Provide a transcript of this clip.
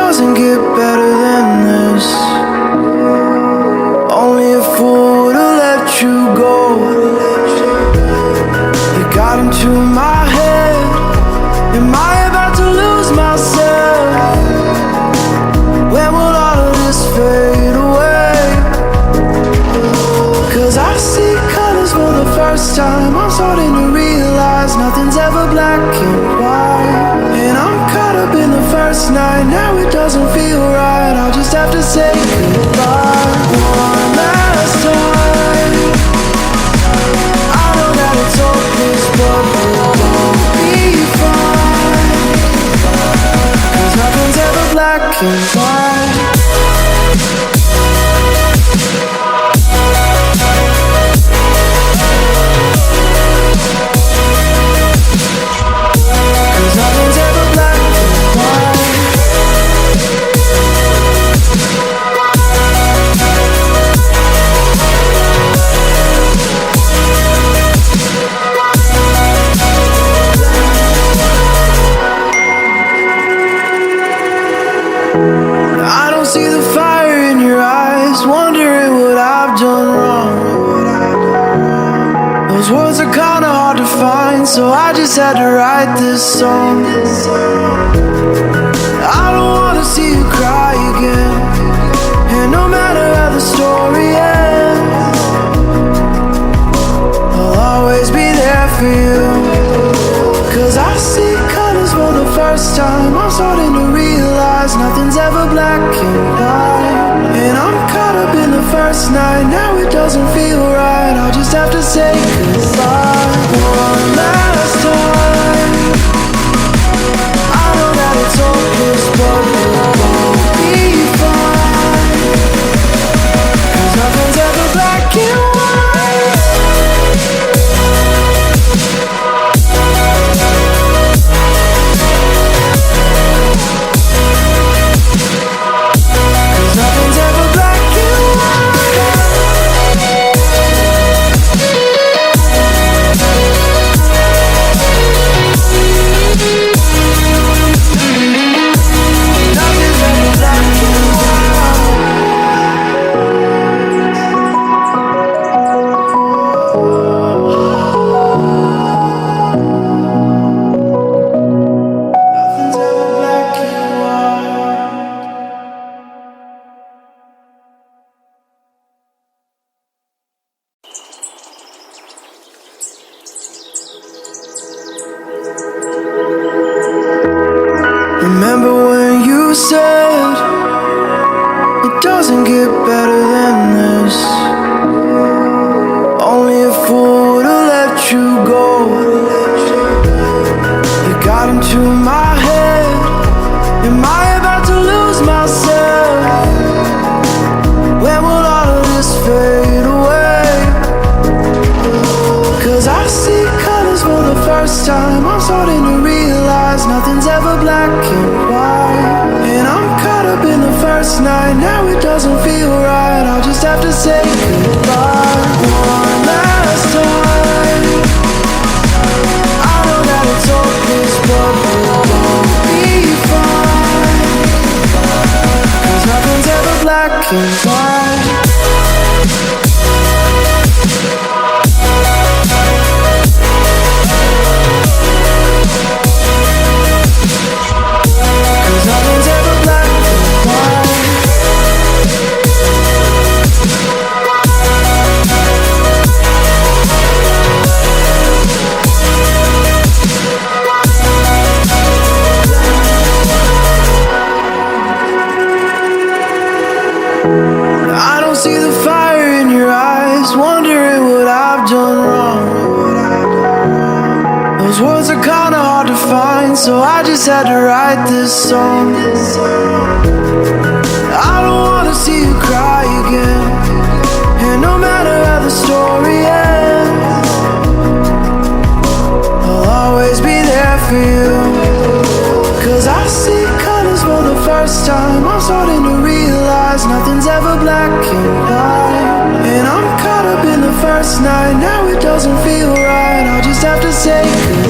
doesn't get better than this. Only a fool would've let you go. You got into my head. Am I about to lose myself? When will all of this fade away? 'Cause I see colors for the first time. I'm starting to realize nothing's ever black and white. And I'm caught up in the first night. Now it doesn't feel right. I'll just have to say goodbye one last time. I know that it's hopeless, but we'll be fine. 'Cause nothing's ever black and white. I don't see the fire in your eyes, wondering what I've done wrong. Those words are kinda hard to find, so I just had to write this song. I don't wanna see you cry again, and no matter how the story ends, I'll always be there for you. 'Cause I see colors for the first time. I'm starting to realize nothing's ever black and white. And I'm caught up in the first night. Now it doesn't feel right. I'll just have to say goodbye one last time. I know that it's hopeless, but we'll be fine. 'Cause nothing's ever black and white. Remember when you said it doesn't get better than this? Only a fool would've let you go. You got into my head. Am I about to lose myself? When will all of this fade away? 'Cause I see colors for the first time. I'm starting to realize nothing's ever black and white. And I'm caught up in the first night. Now it doesn't feel right. I'll just have to say goodbye one last time. I know that it's hopeless, but we'll be fine. 'Cause nothing's ever black and white. I don't see the fire in your eyes, wondering what I've done wrong. Those words are kinda hard to find, so I just had to write this song. I don't wanna see you cry again, and no matter how the story ends, I'll always be there for you. 'Cause I see colors for the first time. I'm starting to realize nothing's ever black and white. And I'm caught up in the first night. Now it doesn't feel right. I'll just have to say goodbye.